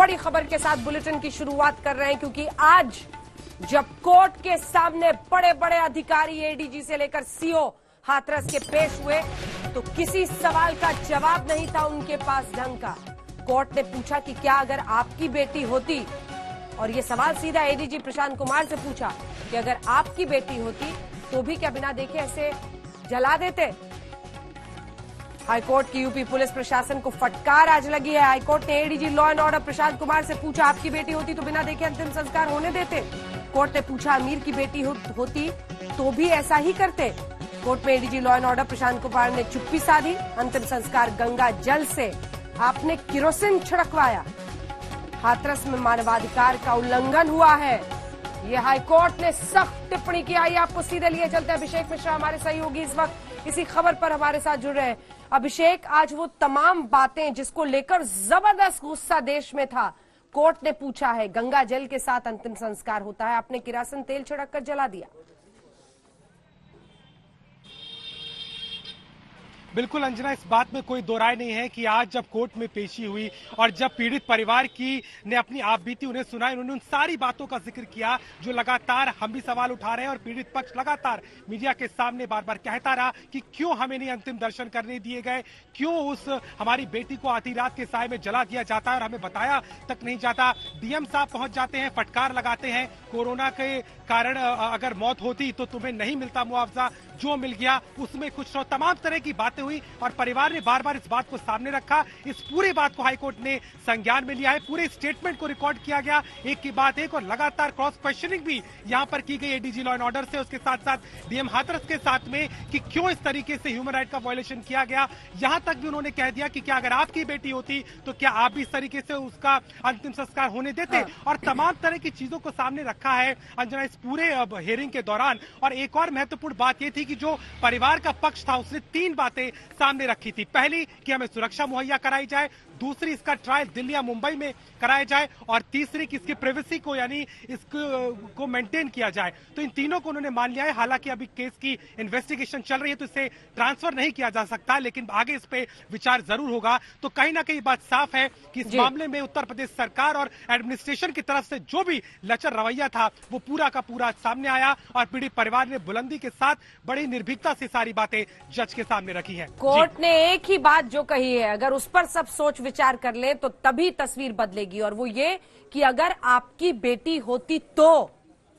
बड़ी खबर के साथ बुलेटिन की शुरुआत कर रहे हैं, क्योंकि आज जब कोर्ट के सामने बड़े बड़े अधिकारी एडीजी से लेकर सीओ हाथरस के पेश हुए तो किसी सवाल का जवाब नहीं था उनके पास ढंग का। कोर्ट ने पूछा कि क्या अगर आपकी बेटी होती, और ये सवाल सीधा एडीजी प्रशांत कुमार से पूछा कि अगर आपकी बेटी होती तो भी क्या बिना देखे ऐसे जला देते। हाईकोर्ट की यूपी पुलिस प्रशासन को फटकार आज लगी है। हाईकोर्ट ने ADG law and order Prashant Kumar से पूछा, आपकी बेटी होती तो बिना देखे अंतिम संस्कार होने देते। कोर्ट ने पूछा, अमीर की बेटी होती तो भी ऐसा ही करते। कोर्ट में ADG law and order Prashant Kumar ने चुप्पी साधी। अंतिम संस्कार गंगा जल से आपने किरोसिन छिड़कवाया। हाथरस में मानवाधिकार का उल्लंघन हुआ है, ये हाईकोर्ट ने सख्त टिप्पणी की। आइए आपको सीधे लिए चलते हैं। अभिषेक मिश्रा हमारे सहयोगी इस वक्त इसी खबर पर हमारे साथ जुड़ रहे हैं। अभिषेक, आज वो तमाम बातें जिसको लेकर जबरदस्त गुस्सा देश में था, कोर्ट ने पूछा है, गंगा जल के साथ अंतिम संस्कार होता है, आपने किरोसिन तेल छिड़ककर जला दिया। बिल्कुल अंजना, इस बात में कोई दो राय नहीं है कि आज जब कोर्ट में पेशी हुई और जब पीड़ित परिवार की ने अपनी आप बीती उन्हें सुनाई, उन्होंने उन सारी बातों का जिक्र किया जो लगातार हम भी सवाल उठा रहे हैं और पीड़ित पक्ष लगातार मीडिया के सामने बार बार कहता रहा कि क्यों हमें नहीं अंतिम दर्शन करने दिए गए, क्यों उस हमारी बेटी को आधी रात के साय में जला दिया जाता है और हमें बताया तक नहीं जाता। डीएम साहब पहुंच जाते हैं, फटकार लगाते हैं, कोरोना के कारण अगर मौत होती तो तुम्हें नहीं मिलता मुआवजा, जो मिल गया उसमें खुश रहो। तमाम तरह की बातें हुई और परिवार ने बार बार इस बात को सामने रखा। इस पूरी बात को हाईकोर्ट ने संज्ञान में लिया है, पूरे स्टेटमेंट को रिकॉर्ड किया गया एक के बाद एक, और लगातार क्रॉस क्वेश्चनिंग भी यहां पर की गई एडीजी लॉ एंड ऑर्डर से, उसके साथ साथ डीएम हाथरस के साथ में कि क्यों इस तरीके से ह्यूमन राइट का वायलेशन किया गया। यहां तक भी उन्होंने कह दिया कि क्या अगर आपकी बेटी होती तो क्या आप भी इस तरीके से उसका अंतिम संस्कार होने देते, और तमाम तरह की चीजों को सामने रखा है अंजना इस पूरे हियरिंग के दौरान। और एक और महत्वपूर्ण बात यह थी कि जो परिवार का पक्ष था उसने तीन बातें सामने रखी थी। पहली कि हमें सुरक्षा मुहैया कराई जाए, दूसरी इसका ट्रायल दिल्ली या मुंबई में कराया जाए, और तीसरी कि इसकी प्राइवेसी को यानी इसको मेंटेन किया जाए। तो इन तीनों को उन्होंने मान लिया है। हालांकि अभी केस की इन्वेस्टिगेशन चल रही है तो इसे ट्रांसफर नहीं किया जा सकता, लेकिन आगे इस पे विचार जरूर होगा। तो कहीं ना कहीं बात साफ है कि इस मामले में उत्तर प्रदेश सरकार और एडमिनिस्ट्रेशन की तरफ से जो भी लचर रवैया था वो पूरा का पूरा सामने आया और पीड़ित परिवार ने बुलंदी के साथ बड़ी निर्भीकता से सारी बातें जज के सामने रखी है। कोर्ट ने एक ही बात जो कही है, अगर उस पर सब सोच विचार कर ले तो तभी तस्वीर बदलेगी, और वो ये कि अगर आपकी बेटी होती तो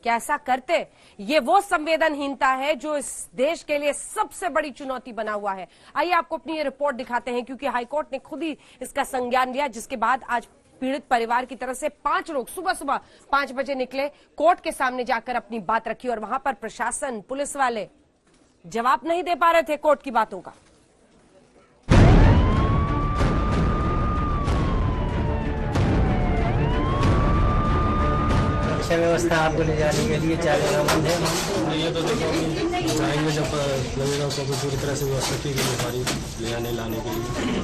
कैसा करते। ये वो संवेदनहीनता है जो इस देश के लिए सबसे बड़ी चुनौती बना हुआ है। आइए आपको अपनी ये रिपोर्ट दिखाते हैं, क्योंकि हाईकोर्ट ने खुद ही इसका संज्ञान लिया, जिसके बाद आज पीड़ित परिवार की तरफ से 5 लोग सुबह सुबह 5 बजे निकले, कोर्ट के सामने जाकर अपनी बात रखी, और वहां पर प्रशासन, पुलिस वाले जवाब नहीं दे पा रहे थे कोर्ट की बातों का। व्यवस्था आपको ले जाने के लिए चाहेगा बंद है। ये तो देखो जाएंगे जब लगेगा उसको पूरी तरह से व्यवस्था की गई हमारी ले आने लाने के लिए।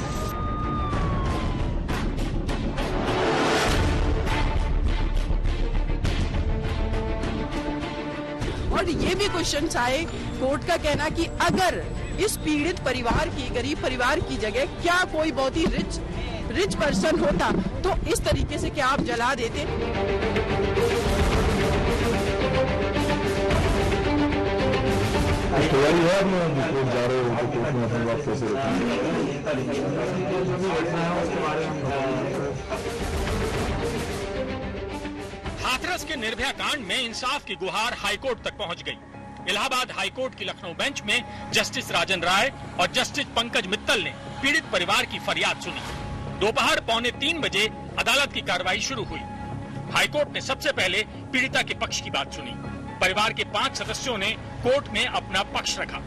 और ये भी क्वेश्चन आए, कोर्ट का कहना कि अगर इस पीड़ित परिवार की, गरीब परिवार की जगह क्या कोई बहुत ही रिच पर्सन होता तो इस तरीके से क्या आप जला देते। हाथरस के निर्भया कांड में इंसाफ की गुहार हाईकोर्ट तक पहुंच गई। इलाहाबाद हाईकोर्ट की लखनऊ बेंच में जस्टिस राजन राय और जस्टिस पंकज मित्तल ने पीड़ित परिवार की फरियाद सुनी। दोपहर 2:45 बजे अदालत की कार्रवाई शुरू हुई। हाईकोर्ट ने सबसे पहले पीड़िता के पक्ष की बात सुनी। परिवार के 5 सदस्यों ने कोर्ट में अपना पक्ष रखा।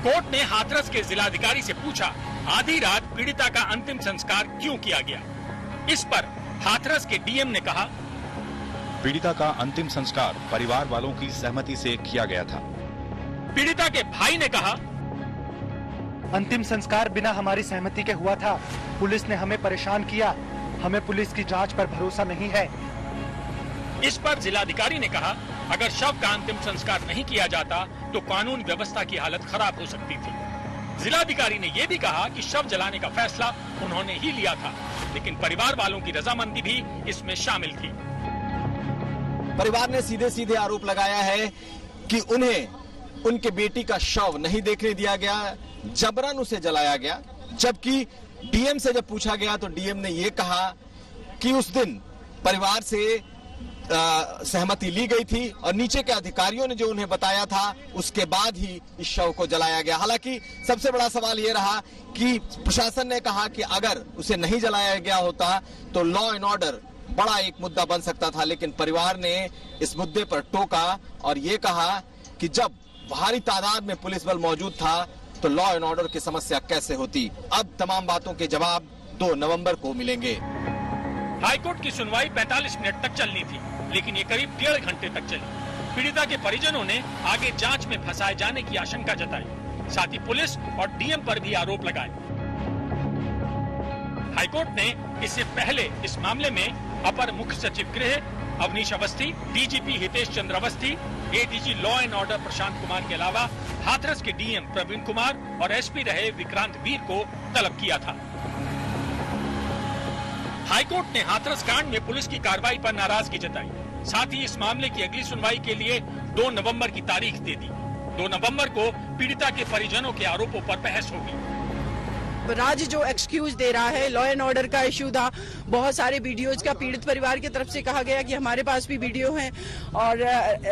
कोर्ट ने हाथरस के जिलाधिकारी से पूछा, आधी रात पीड़िता का अंतिम संस्कार क्यों किया गया। इस पर हाथरस के डीएम ने कहा, पीड़िता का अंतिम संस्कार परिवार वालों की सहमति से किया गया था। पीड़िता के भाई ने कहा, अंतिम संस्कार बिना हमारी सहमति के हुआ था। पुलिस ने हमें परेशान किया, हमें पुलिस की जांच पर भरोसा नहीं है। इस पर जिलाधिकारी ने कहा, अगर शव का अंतिम संस्कार नहीं किया जाता तो कानून व्यवस्था की हालत खराब हो सकती थी। जिलाधिकारी ने यह भी कहा कि शव जलाने का फैसला उन्होंने ही लिया था, लेकिन परिवार वालों की रजामंदी भी इसमें शामिल थी। परिवार ने सीधे सीधे आरोप लगाया है कि उन्हें उनके बेटी का शव नहीं देखने दिया गया, जबरन उसे जलाया गया। जबकि डीएम से जब पूछा गया तो डीएम ने यह कहा कि उस दिन परिवार से सहमति ली गई थी और नीचे के अधिकारियों ने जो उन्हें बताया था उसके बाद ही इस शव को जलाया गया। हालांकि सबसे बड़ा सवाल यह रहा कि प्रशासन ने कहा कि अगर उसे नहीं जलाया गया होता तो लॉ एंड ऑर्डर बड़ा एक मुद्दा बन सकता था, लेकिन परिवार ने इस मुद्दे पर टोका और ये कहा कि जब भारी तादाद में पुलिस बल मौजूद था तो लॉ एंड ऑर्डर की समस्या कैसे होती। अब तमाम बातों के जवाब 2 नवंबर को मिलेंगे। हाईकोर्ट की सुनवाई 45 मिनट तक चलनी थी, लेकिन ये करीब 1.5 घंटे तक चली। पीड़िता के परिजनों ने आगे जांच में फंसाए जाने की आशंका जताई, साथ ही पुलिस और डीएम पर भी आरोप लगाए। हाईकोर्ट ने इससे पहले इस मामले में अपर मुख्य सचिव गृह Avanish Awasthi, DGP Hitesh Chandra Awasthi, ADG law and order Prashant Kumar के अलावा हाथरस के डीएम प्रवीण कुमार और एसपी रहे विक्रांत वीर को तलब किया था। हाईकोर्ट ने हाथरस कांड में पुलिस की कार्रवाई पर नाराजगी जताई, साथ ही इस मामले की अगली सुनवाई के लिए 2 नवंबर की तारीख दे दी। 2 नवंबर को पीड़िता के परिजनों के आरोपों पर बहस होगी। राज्य जो एक्सक्यूज दे रहा है, लॉ एंड ऑर्डर का इश्यू था, बहुत सारे वीडियोज का पीड़ित परिवार की तरफ से कहा गया कि हमारे पास भी वीडियो हैं और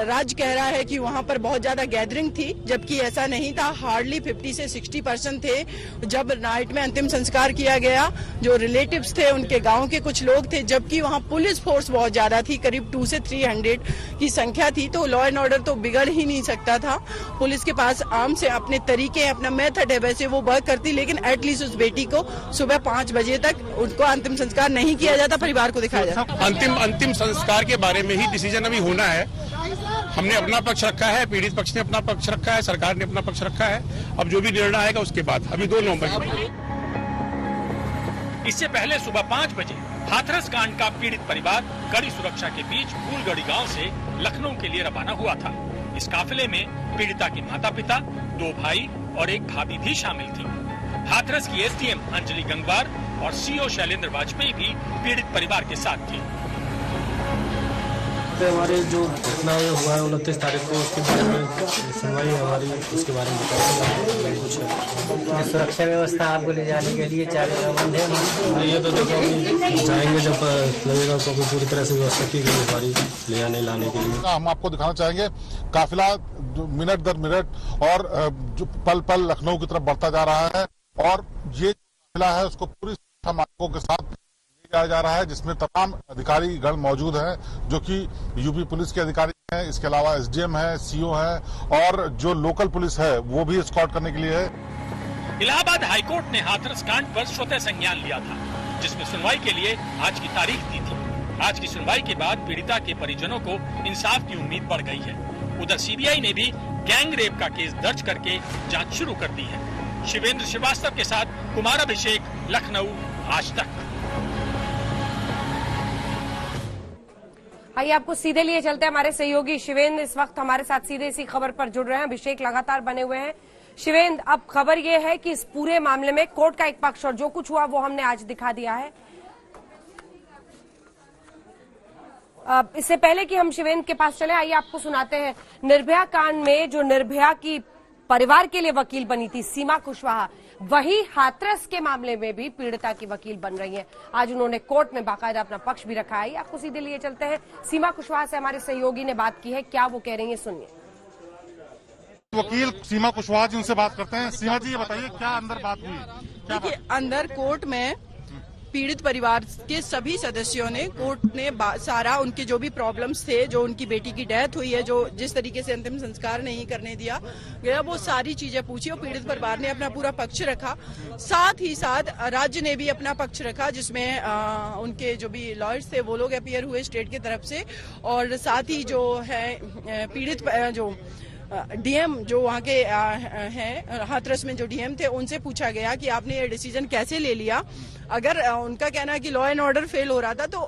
राज्य कह रहा है कि वहां पर बहुत ज्यादा गैदरिंग थी, जबकि ऐसा नहीं था। हार्डली 50 से 60% थे। जब नाइट में अंतिम संस्कार किया गया, जो रिलेटिव्स थे उनके गांव के कुछ लोग थे, जबकि वहां पुलिस फोर्स बहुत ज्यादा थी, करीब 200 से 300 की संख्या थी। तो लॉ एंड ऑर्डर तो बिगड़ ही नहीं सकता था। पुलिस के पास आम से अपने तरीके, अपना मेथड है, वैसे वो वर्क करती, लेकिन एटलीस्ट उस बेटी को सुबह 5 बजे तक उनको अंतिम संस्कार नहीं किया जाता, परिवार को दिखाया जाता। अंतिम संस्कार के बारे में ही डिसीजन अभी होना है। हमने अपना पक्ष रखा है, पीड़ित पक्ष ने अपना पक्ष रखा है, सरकार ने अपना पक्ष रखा है। अब जो भी निर्णय आएगा उसके बाद, अभी 2 नवंबर। इससे पहले सुबह 5 बजे हाथरस कांड का पीड़ित परिवार कड़ी सुरक्षा के बीच फूलगढ़ी गांव से लखनऊ के लिए रवाना हुआ था। इस काफिले में पीड़िता के माता पिता, 2 भाई और एक भाभी भी शामिल थी। हाथरस की एसडीएम अंजलि गंगवार और सीओ शैलेंद्र वाजपेयी भी पीड़ित परिवार के साथ थे। हमारे जो घटना हुआ है 29 तारीख को, उसके बारे में सुनवाई हमारी, उसके बारे में बताया कुछ। सुरक्षा व्यवस्था आपको ले जाने के लिए चारों बंद है। ये तो देखो अभी जाएंगे जब लगेगा तो पूरी तरह से व्यवस्था की गई हमारी ले आने लाने के लिए। हम आपको दिखाना चाहेंगे काफिला मिनट दर मिनट और जो पल पल लखनऊ की तरफ बढ़ता जा रहा है और ये काफिला है उसको पूरी सुरक्षा मानकों के साथ ले जाया जा रहा है, जिसमें तमाम अधिकारी गण मौजूद हैं जो कि यूपी पुलिस के अधिकारी हैं, इसके अलावा एसडीएम है, सीओ है और जो लोकल पुलिस है वो भी एस्कॉर्ट करने के लिए है। इलाहाबाद हाईकोर्ट ने हाथरस कांड पर स्वतः संज्ञान लिया था, जिसमें सुनवाई के लिए आज की तारीख दी थी। आज की सुनवाई के बाद पीड़िता के परिजनों को इंसाफ की उम्मीद बढ़ गई है। उधर सीबीआई ने भी गैंग रेप का केस दर्ज करके जांच शुरू कर दी है। शिवेंद्र श्रीवास्तव के साथ कुमार अभिषेक, लखनऊ, आज तक। आइए आपको सीधे लिए चलते हैं। हमारे सहयोगी शिवेंद्र इस वक्त हमारे साथ सीधे इसी खबर पर जुड़ रहे हैं। अभिषेक लगातार बने हुए हैं। शिवेंद्र, अब खबर यह है कि इस पूरे मामले में कोर्ट का एक पक्ष और जो कुछ हुआ वो हमने आज दिखा दिया है। इससे पहले कि हम शिवेंद्र के पास चले, आइए आपको सुनाते हैं निर्भया कांड में जो निर्भया की परिवार के लिए वकील बनी थी सीमा कुशवाहा, वही हाथरस के मामले में भी पीड़िता की वकील बन रही हैं। आज उन्होंने कोर्ट में बाकायदा अपना पक्ष भी रखा है। आपको सीधे लिए चलते हैं। सीमा कुशवाहा से हमारे सहयोगी ने बात की है, क्या वो कह रही है सुनिए। वकील सीमा कुशवाहा जी, उनसे बात करते हैं। सीमा जी, ये बताइए क्या अंदर बात हुई? देखिए, अंदर कोर्ट में पीड़ित परिवार के सभी सदस्यों ने, कोर्ट ने सारा उनके जो भी प्रॉब्लम्स थे, जो उनकी बेटी की डेथ हुई है, जो जिस तरीके से अंतिम संस्कार नहीं करने दिया गया, वो सारी चीजें पूछी और पीड़ित परिवार ने अपना पूरा पक्ष रखा। साथ ही साथ राज्य ने भी अपना पक्ष रखा, जिसमें उनके जो भी लॉयर्स थे वो लोग अपीयर हुए स्टेट की तरफ से, और साथ ही जो है पीड़ित जो डीएम जो वहाँ के हैं हाथरस में जो डीएम थे, उनसे पूछा गया कि आपने ये डिसीजन कैसे ले लिया। अगर उनका कहना है कि लॉ एंड ऑर्डर फेल हो रहा था, तो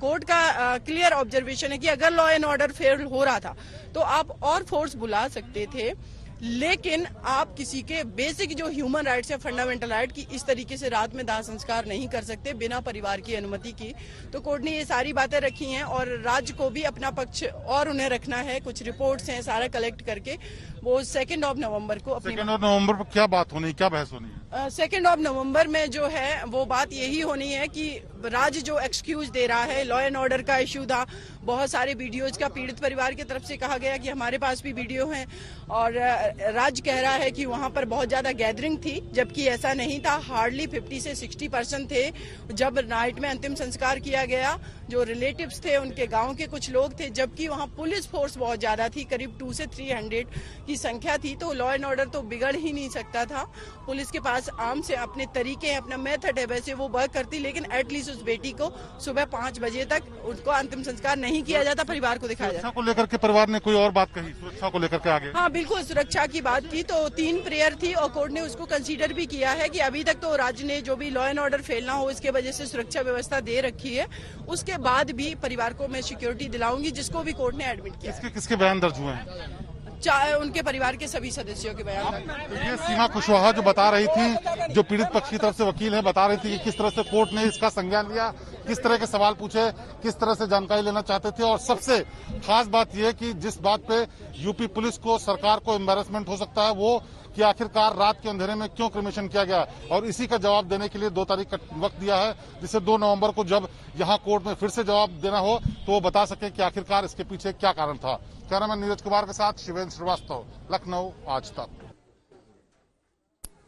कोर्ट का क्लियर ऑब्जर्वेशन है कि अगर लॉ एंड ऑर्डर फेल हो रहा था तो आप और फोर्स बुला सकते थे, लेकिन आप किसी के बेसिक जो ह्यूमन राइट्स है, फंडामेंटल राइट की इस तरीके से रात में दाह संस्कार नहीं कर सकते बिना परिवार की अनुमति की। तो कोर्ट ने ये सारी बातें रखी हैं और राज्य को भी अपना पक्ष और उन्हें रखना है। कुछ रिपोर्ट्स हैं, सारा कलेक्ट करके वो 2 नवंबर को 2 नवंबर पर क्या बात होनी, क्या बहस होनी है? 2 नवंबर में जो है वो बात यही होनी है कि राज्य जो एक्सक्यूज दे रहा है, लॉ एंड ऑर्डर का इश्यू था, बहुत सारे वीडियोज का पीड़ित परिवार की तरफ से कहा गया कि हमारे पास भी वीडियो हैं और राज्य कह रहा है कि वहां पर बहुत ज्यादा गैदरिंग थी, जबकि ऐसा नहीं था। हार्डली 50 से 60% थे। जब नाइट में अंतिम संस्कार किया गया, जो रिलेटिव्स थे उनके गांव के कुछ लोग थे, जबकि वहां पुलिस फोर्स बहुत ज्यादा थी, करीब 200 से 300 की संख्या थी। तो लॉ एंड ऑर्डर तो बिगड़ ही नहीं सकता था। पुलिस के पास आम से अपने तरीके हैं, अपना मेथड है, वैसे वो वर्क करती, लेकिन एटलीस्ट उस बेटी को सुबह 5 बजे तक उसको अंतिम संस्कार नहीं किया जाता, परिवार को दिखाया जाता। सुरक्षा को लेकर के परिवार ने कोई और बात कही, सुरक्षा को लेकर के आगे? हाँ बिल्कुल, सुरक्षा की बात की तो 3 प्रेयर थी और कोर्ट ने उसको कंसीडर भी किया है कि अभी तक तो राज्य ने जो भी लॉ एंड ऑर्डर फैलना हो इसके वजह से सुरक्षा व्यवस्था दे रखी है। उसके बाद भी परिवार को मैं सिक्योरिटी दिलाऊंगी, जिसको भी कोर्ट ने एडमिट किया। किसके बयान दर्ज हुए हैं? उनके परिवार के सभी सदस्यों के बयान। ये सीमा कुशवाहा जो बता रही थी, जो पीड़ित पक्ष की तरफ से वकील है, बता रही थी कि किस तरह से कोर्ट ने इसका संज्ञान लिया, किस तरह के सवाल पूछे, किस तरह से जानकारी लेना चाहते थे। और सबसे खास बात यह कि जिस बात पे यूपी पुलिस को, सरकार को एम्बैरेसमेंट हो सकता है वो कि आखिरकार रात के अंधेरे में क्यों क्रिमेशन किया गया, और इसी का जवाब देने के लिए 2 तारीख का वक्त दिया है, जिससे 2 नवंबर को जब यहां कोर्ट में फिर से जवाब देना हो तो वो बता सके कि आखिरकार इसके पीछे क्या कारण था। कैमरामैन नीरज कुमार के साथ शिवेंद्र श्रीवास्तव, लखनऊ, आज तक।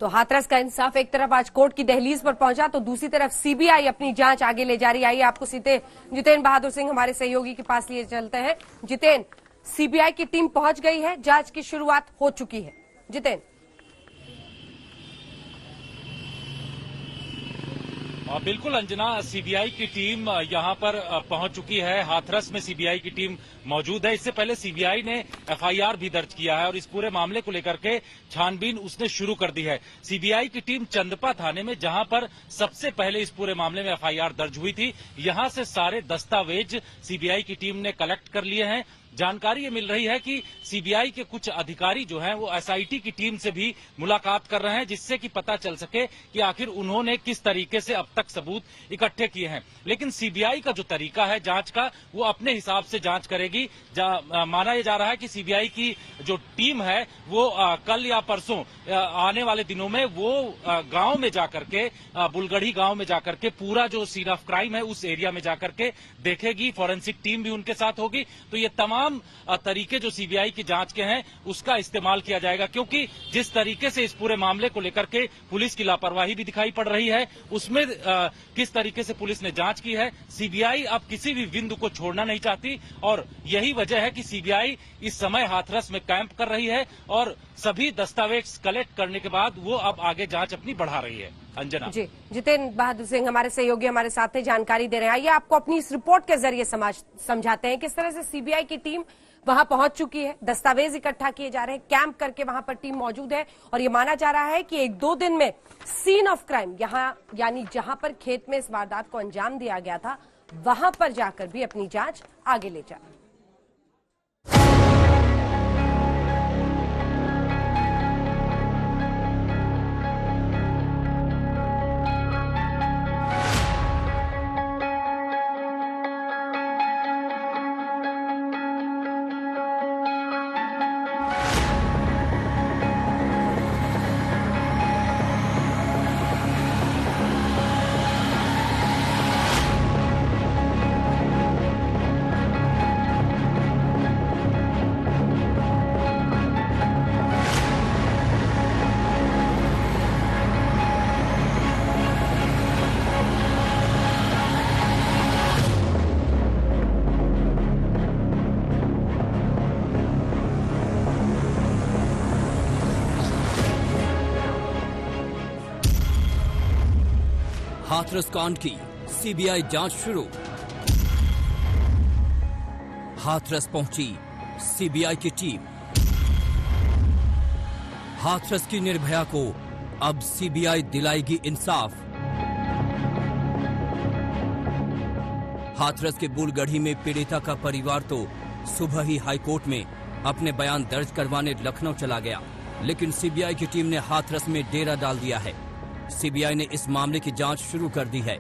तो हाथरस का इंसाफ एक तरफ आज कोर्ट की दहलीज पर पहुंचा तो दूसरी तरफ सीबीआई अपनी जांच आगे ले जा रही है। आइए आपको सीधे जितेन बहादुर सिंह हमारे सहयोगी के पास लिए चलते हैं। जितेन, सीबीआई की टीम पहुंच गई है, जांच की शुरुआत हो चुकी है। जितेन। बिल्कुल अंजना, सीबीआई की टीम यहां पर पहुंच चुकी है। हाथरस में सीबीआई की टीम मौजूद है। इससे पहले सीबीआई ने एफआईआर भी दर्ज किया है और इस पूरे मामले को लेकर के छानबीन उसने शुरू कर दी है। सीबीआई की टीम चंदपा थाने में, जहां पर सबसे पहले इस पूरे मामले में एफआईआर दर्ज हुई थी, यहां से सारे दस्तावेज सीबीआई की टीम ने कलेक्ट कर लिए हैं। जानकारी ये मिल रही है कि सीबीआई के कुछ अधिकारी जो हैं वो एसआईटी की टीम से भी मुलाकात कर रहे हैं, जिससे कि पता चल सके कि आखिर उन्होंने किस तरीके से अब तक सबूत इकट्ठे किए हैं। लेकिन सीबीआई का जो तरीका है जांच का, वो अपने हिसाब से जांच करेगी। माना यह जा रहा है कि सीबीआई की जो टीम है वो कल या परसों आने वाले दिनों में वो गांव में जाकर के, बुलगढ़ी गांव में जाकर के पूरा जो सीन ऑफ क्राइम है उस एरिया में जाकर के देखेगी। फॉरेंसिक टीम भी उनके साथ होगी। तो ये तमाम तरीके जो सीबीआई की जांच के हैं उसका इस्तेमाल किया जाएगा, क्योंकि जिस तरीके से इस पूरे मामले को लेकर के पुलिस की लापरवाही भी दिखाई पड़ रही है, उसमें किस तरीके से पुलिस ने जांच की है, सीबीआई अब किसी भी बिंदु को छोड़ना नहीं चाहती और यही वजह है कि सीबीआई इस समय हाथरस में कैंप कर रही है और सभी दस्तावेज कलेक्ट करने के बाद वो अब आगे जांच अपनी बढ़ा रही है। अंजना जी, जितेन बहादुर सिंह हमारे सहयोगी हमारे साथ में जानकारी दे रहे हैं। आइए आपको अपनी इस रिपोर्ट के जरिए समझाते हैं किस तरह से सीबीआई की टीम वहां पहुंच चुकी है, दस्तावेज इकट्ठा किए जा रहे हैं, कैंप करके वहां पर टीम मौजूद है और ये माना जा रहा है कि 1-2 दिन में सीन ऑफ क्राइम यहां, यानी जहां पर खेत में इस वारदात को अंजाम दिया गया था, वहां पर जाकर भी अपनी जांच आगे ले जाए। हाथरस कांड की सीबीआई जांच शुरू। हाथरस पहुंची सीबीआई की टीम। हाथरस की निर्भया को अब सीबीआई दिलाएगी इंसाफ। हाथरस के बुलगढ़ी में पीड़िता का परिवार तो सुबह ही हाईकोर्ट में अपने बयान दर्ज करवाने लखनऊ चला गया। लेकिन सीबीआई की टीम ने हाथरस में डेरा डाल दिया है। सीबीआई ने इस मामले की जांच शुरू कर दी है।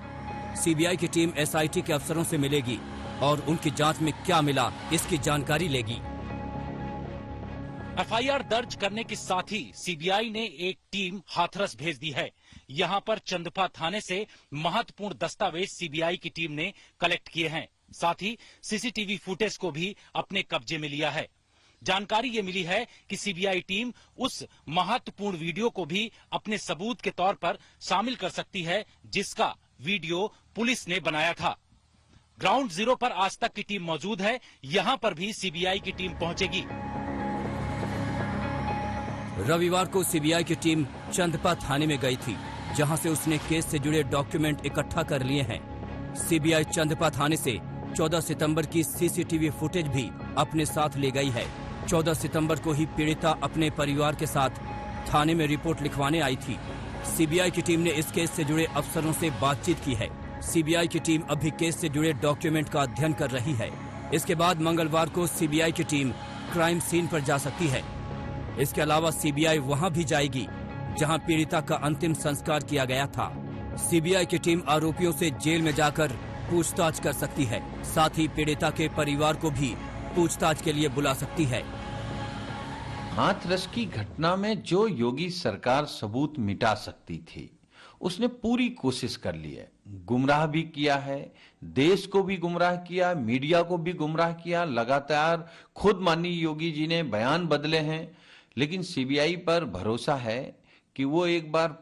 सीबीआई की टीम एसआईटी के अफसरों से मिलेगी और उनकी जांच में क्या मिला इसकी जानकारी लेगी। एफआईआर दर्ज करने के साथ ही सीबीआई ने एक टीम हाथरस भेज दी है। यहां पर चंदपा थाने से महत्वपूर्ण दस्तावेज सीबीआई की टीम ने कलेक्ट किए हैं। साथ ही सीसीटीवी फुटेज को भी अपने कब्जे में लिया है। जानकारी ये मिली है कि सीबीआई टीम उस महत्वपूर्ण वीडियो को भी अपने सबूत के तौर पर शामिल कर सकती है जिसका वीडियो पुलिस ने बनाया था। ग्राउंड जीरो पर आज तक की टीम मौजूद है। यहां पर भी सीबीआई की टीम पहुंचेगी। रविवार को सीबीआई की टीम चंदपा थाने में गई थी, जहां से उसने केस से जुड़े डॉक्यूमेंट इकट्ठा कर लिए हैं। सीबीआई चंदपा थाने से 14 सितंबर की सीसीटीवी फुटेज भी अपने साथ ले गई है। 14 सितंबर को ही पीड़िता अपने परिवार के साथ थाने में रिपोर्ट लिखवाने आई थी। सीबीआई की टीम ने इस केस से जुड़े अफसरों से बातचीत की है। सीबीआई की टीम अभी केस से जुड़े डॉक्यूमेंट का अध्ययन कर रही है। इसके बाद मंगलवार को सीबीआई की टीम क्राइम सीन पर जा सकती है। इसके अलावा सीबीआई वहां भी जाएगी जहां पीड़िता का अंतिम संस्कार किया गया था। सीबीआई की टीम आरोपियों से जेल में जाकर पूछताछ कर सकती है। साथ ही पीड़िता के परिवार को भी पूछताछ के लिए बुला सकती है। हाथरस की घटना में जो योगी सरकार सबूत मिटा सकती थी उसने पूरी कोशिश कर ली है। गुमराह भी किया है, देश को भी गुमराह किया, मीडिया को भी गुमराह किया। लगातार खुद माननीय योगी जी ने बयान बदले हैं, लेकिन सीबीआई पर भरोसा है कि वो एक बार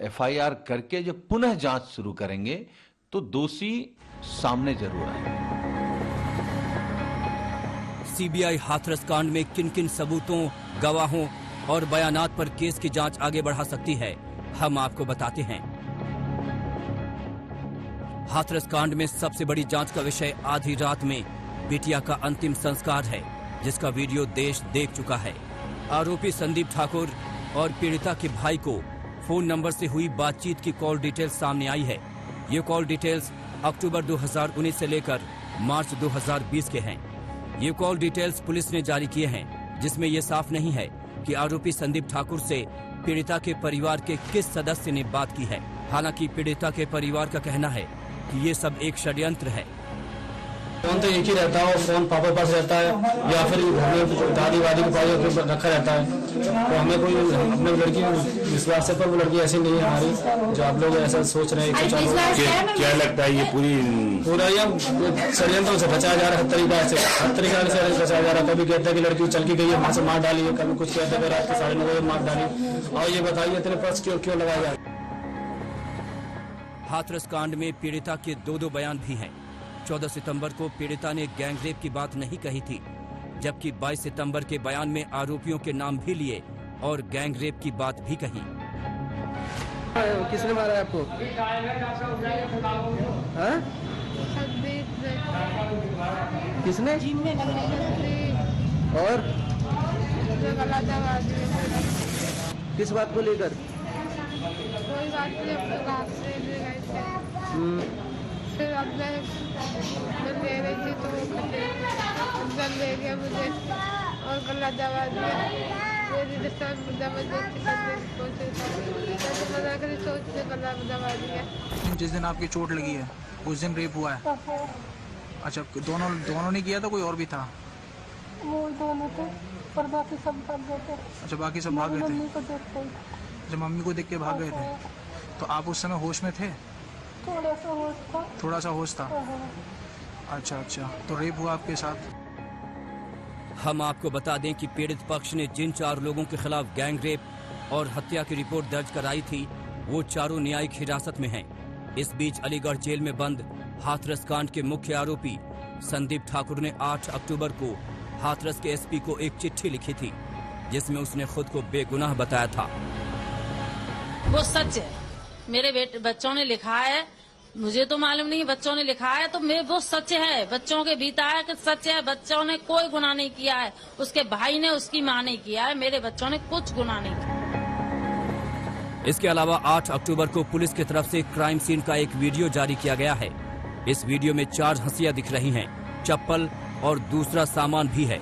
एफआईआर करके जब पुनः जांच शुरू करेंगे तो दोषी सामने जरूर आएंगे। सीबीआई हाथरस कांड में किन किन सबूतों, गवाहों और बयानात पर केस की जांच आगे बढ़ा सकती है, हम आपको बताते हैं। हाथरस कांड में सबसे बड़ी जांच का विषय आधी रात में बिटिया का अंतिम संस्कार है, जिसका वीडियो देश देख चुका है। आरोपी संदीप ठाकुर और पीड़िता के भाई को फोन नंबर से हुई बातचीत की कॉल डिटेल्स सामने आई है। ये कॉल डिटेल्स अक्टूबर 2019 से लेकर मार्च 2020 के हैं। ये कॉल डिटेल्स पुलिस ने जारी किए हैं, जिसमें यह साफ नहीं है कि आरोपी संदीप ठाकुर से पीड़िता के परिवार के किस सदस्य ने बात की है। हालांकि पीड़िता के परिवार का कहना है कि ये सब एक षड्यंत्र है। फोन तो एक ही रहता है, फोन पापा के पास रहता है या फिर घर में दादी वादी के पास रखा रहता है। तो हमें कोई अपने लड़की विश्वास है, पर वो लड़की ऐसी नहीं है हमारी जो आप लोग ऐसा सोच रहे हैं। क्या लगता है ये पूरा यह षड्यंत्रों से बचाया जा रहा है। हर तरीका से बचाया जा रहा है। कभी कहता है कि लड़की चल के गई है, वहां से मार डाली है, कभी कुछ कहते हैं रात के 9:30 बजे मार डाली। और ये बताइए इतने पर्स क्यों लगाया जा रहा है। हाथरस कांड में पीड़िता के 2 बयान भी हैं। 14 सितंबर को पीड़िता ने गैंगरेप की बात नहीं कही थी, जबकि 22 सितंबर के बयान में आरोपियों के नाम भी लिए और गैंगरेप की बात भी कही। किसने मारा आपको? हाँ? किसने? और किस बात को लेकर? कोई बात नहीं, अपने गाँव से ले गए थे। फिर अब मैं ले रही थी तो वो ले गया मुझे और गला दबा दिया। मेरी रिश्ता में दबा दिया। जिस दिन आपकी चोट लगी है उस दिन रेप हुआ है? अच्छा, दोनों ने किया था, कोई और भी था? वो दोनों थे और बाकी सब भाग गए थे। अच्छा, बाकी सब भाग गए थे। जब मम्मी को देख के भाग गए थे तो आप उस समय होश में थे? थोड़ा सा होश था। अच्छा, तो रेप हुआ आपके साथ? हम आपको बता दें कि पीड़ित पक्ष ने जिन 4 लोगों के खिलाफ गैंगरेप और हत्या की रिपोर्ट दर्ज कराई थी, वो चारों न्यायिक हिरासत में हैं। इस बीच अलीगढ़ जेल में बंद हाथरस कांड के मुख्य आरोपी संदीप ठाकुर ने 8 अक्टूबर को हाथरस के एसपी को एक चिट्ठी लिखी थी, जिसमें उसने खुद को बेगुनाह बताया था। वो सच है, मेरे बच्चों ने लिखा है, मुझे तो मालूम नहीं, बच्चों ने लिखा है तो वो सच है, बच्चों के बीता है कि सच है। बच्चों ने कोई गुनाह नहीं किया है, उसके भाई ने, उसकी माँ ने किया है, मेरे बच्चों ने कुछ गुनाह नहीं किया। इसके अलावा 8 अक्टूबर को पुलिस की तरफ से क्राइम सीन का एक वीडियो जारी किया गया है। इस वीडियो में 4 हंसियां दिख रही हैं, चप्पल और दूसरा सामान भी है।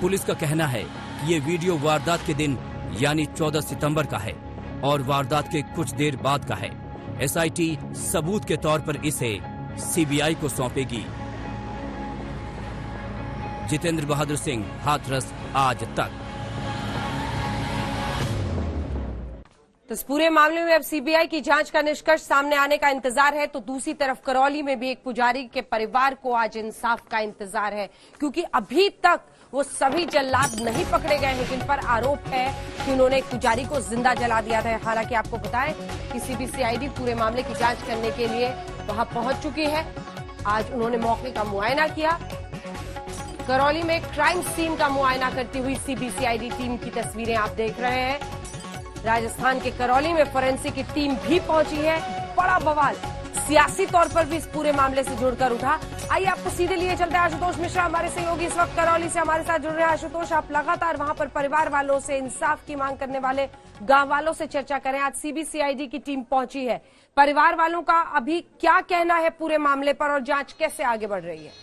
पुलिस का कहना है कि ये वीडियो वारदात के दिन यानी 14 सितंबर का है और वारदात के कुछ देर बाद का है। एसआईटी सबूत के तौर पर इसे सीबीआई को सौंपेगी। जितेंद्र बहादुर सिंह, हाथरस आज तक। तो इस पूरे मामले में अब सीबीआई की जांच का निष्कर्ष सामने आने का इंतजार है, तो दूसरी तरफ करौली में भी एक पुजारी के परिवार को आज इंसाफ का इंतजार है, क्योंकि अभी तक वो सभी जल्लाद नहीं पकड़े गए हैं जिन पर आरोप है कि उन्होंने एक पुजारी को जिंदा जला दिया था। हालांकि आपको बताएं कि सीबीसीआईडी पूरे मामले की जांच करने के लिए वहां पहुंच चुकी है। आज उन्होंने मौके का मुआयना किया। करौली में क्राइम सीन का मुआयना करती हुई सीबीसीआईडी टीम की तस्वीरें आप देख रहे हैं। राजस्थान के करौली में फोरेंसिक की टीम भी पहुंची है। बड़ा बवाल सियासी तौर पर भी इस पूरे मामले से जुड़कर उठा। आइए आपको सीधे लिए चलते हैं। आशुतोष मिश्रा हमारे सहयोगी इस वक्त करौली से हमारे साथ जुड़ रहे हैं। आशुतोष, आप लगातार वहां पर परिवार वालों से, इंसाफ की मांग करने वाले गांव वालों से चर्चा करें। आज सीबीसीआईडी की टीम पहुंची है, परिवार वालों का अभी क्या कहना है पूरे मामले पर और जांच कैसे आगे बढ़ रही है?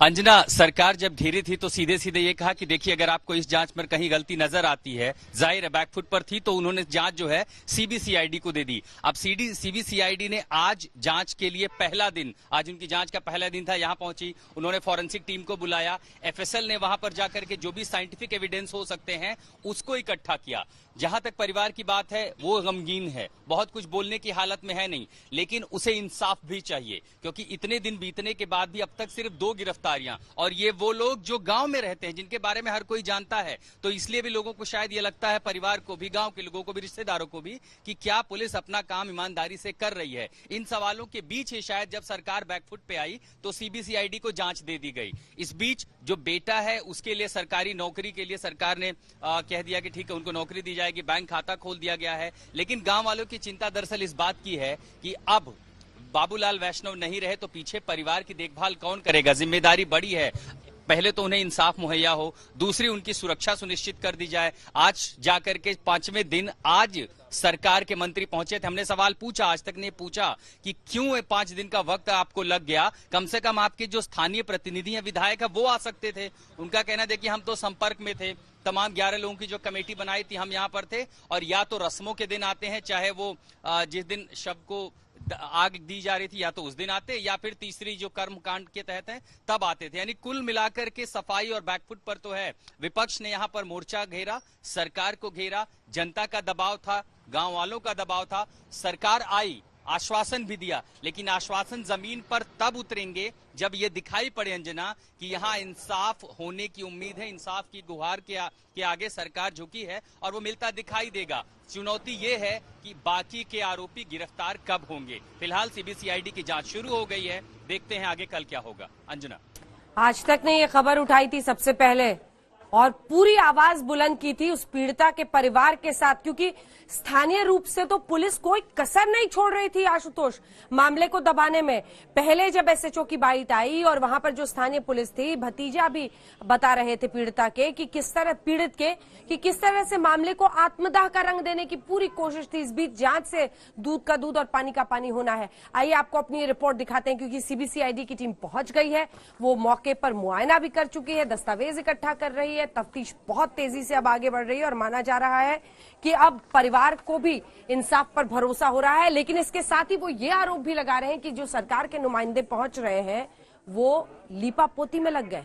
अंजना, सरकार जब घेरी थी तो सीधे सीधे ये कहा कि देखिए अगर आपको इस जांच में कहीं गलती नजर आती है, जाहिर है बैकफुट पर थी, तो उन्होंने जांच जो है सीबीसीआईडी को दे दी। अब सीबीसीआईडी ने आज जांच के लिए पहला दिन, आज उनकी जांच का पहला दिन था, यहां पहुंची, उन्होंने फॉरेंसिक टीम को बुलाया। एफएसएल ने वहां पर जाकर के जो भी साइंटिफिक एविडेंस हो सकते हैं उसको इकट्ठा किया। जहां तक परिवार की बात है वो गमगीन है, बहुत कुछ बोलने की हालत में है नहीं, लेकिन उसे इंसाफ भी चाहिए, क्योंकि इतने दिन बीतने के बाद भी अब तक सिर्फ 2 गिरफ्तारियां, और ये वो लोग जो गांव में रहते हैं जिनके बारे में हर कोई जानता है। तो इसलिए भी लोगों को शायद ये लगता है, परिवार को भी, गांव के लोगों को भी, रिश्तेदारों को भी, कि क्या पुलिस अपना काम ईमानदारी से कर रही है। इन सवालों के बीच ही शायद जब सरकार बैकफुट पे आई तो सीबीसीआईडी को जांच दे दी गई। इस बीच जो बेटा है उसके लिए सरकारी नौकरी के लिए सरकार ने कह दिया कि ठीक है उनको नौकरी दी जाएगी, बैंक खाता खोल दिया गया है। लेकिन गांव वालों की चिंता दरअसल इस बात की है कि अब बाबूलाल वैष्णव नहीं रहे तो पीछे परिवार की देखभाल कौन करेगा। जिम्मेदारी बड़ी है, पहले तो उन्हें इंसाफ मुहैया हो, दूसरी उनकी सुरक्षा सुनिश्चित कर दी जाए। आज जाकर के 5वें दिन आज सरकार के मंत्री पहुंचे थे। हमने सवाल पूछा, आज तक ने पूछा कि क्यों 5 दिन का वक्त आपको लग गया, कम से कम आपके जो स्थानीय प्रतिनिधि हैं, विधायक है, वो आ सकते थे। उनका कहना था कि हम तो संपर्क में थे, तमाम 11 लोगों की जो कमेटी बनाई थी हम यहाँ पर थे, और या तो रस्मों के दिन आते हैं, चाहे वो जिस दिन शव को आग दी जा रही थी या तो उस दिन आते, या फिर तीसरी जो कर्मकांड के तहत है तब आते थे। यानी कुल मिलाकर के सफाई और बैकफुट पर तो है। विपक्ष ने यहाँ पर मोर्चा घेरा, सरकार को घेरा, जनता का दबाव था, गांव वालों का दबाव था। सरकार आई, आश्वासन भी दिया, लेकिन आश्वासन जमीन पर तब उतरेंगे जब ये दिखाई पड़े अंजना कि यहाँ इंसाफ होने की उम्मीद है, इंसाफ की गुहार के आगे सरकार झुकी है और वो मिलता दिखाई देगा। चुनौती ये है कि बाकी के आरोपी गिरफ्तार कब होंगे। फिलहाल सीबीसीआईडी की जांच शुरू हो गई है, देखते हैं आगे कल क्या होगा। अंजना, आज तक ने ये खबर उठाई थी सबसे पहले और पूरी आवाज बुलंद की थी उस पीड़िता के परिवार के साथ, क्योंकि स्थानीय रूप से तो पुलिस कोई कसर नहीं छोड़ रही थी आशुतोष मामले को दबाने में। पहले जब एसएचओ की बात आई और वहां पर जो स्थानीय पुलिस थी, भतीजा भी बता रहे थे पीड़िता के कि किस तरह पीड़ित के कि किस तरह से मामले को आत्मदाह का रंग देने की पूरी कोशिश थी। इस बीच जांच से दूध का दूध और पानी का पानी होना है। आइए आपको अपनी रिपोर्ट दिखाते हैं, क्योंकि सीबीसीआईडी की टीम पहुंच गई है, वो मौके पर मुआयना भी कर चुकी है, दस्तावेज इकट्ठा कर रही है, तफ्तीश बहुत तेजी से अब आगे बढ़ रही है और माना जा रहा है कि अब परिवार को भी इंसाफ पर भरोसा हो रहा है। लेकिन इसके साथ ही वो ये आरोप भी लगा रहे हैं कि जो सरकार के नुमाइंदे पहुंच रहे हैं वो लीपापोती में लग गए।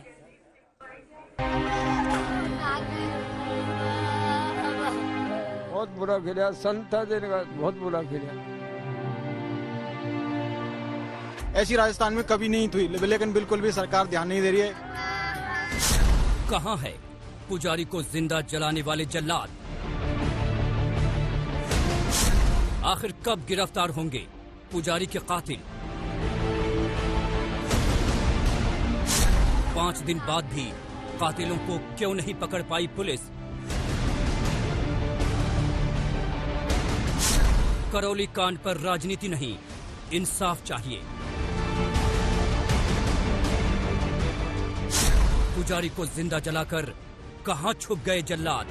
बहुत बुरा फिर संता देने का बहुत बुरा फिर। ऐसी राजस्थान में कभी नहीं हुई, लेकिन बिल्कुल भी सरकार ध्यान नहीं दे रही है। कहां है पुजारी को जिंदा जलाने वाले जल्लाद? आखिर कब गिरफ्तार होंगे पुजारी के कातिल? 5 दिन बाद भी कातिलों को क्यों नहीं पकड़ पाई पुलिस? करौली कांड पर राजनीति नहीं, इंसाफ चाहिए। पुजारी को जिंदा जलाकर कहां छुप गए जल्लाद?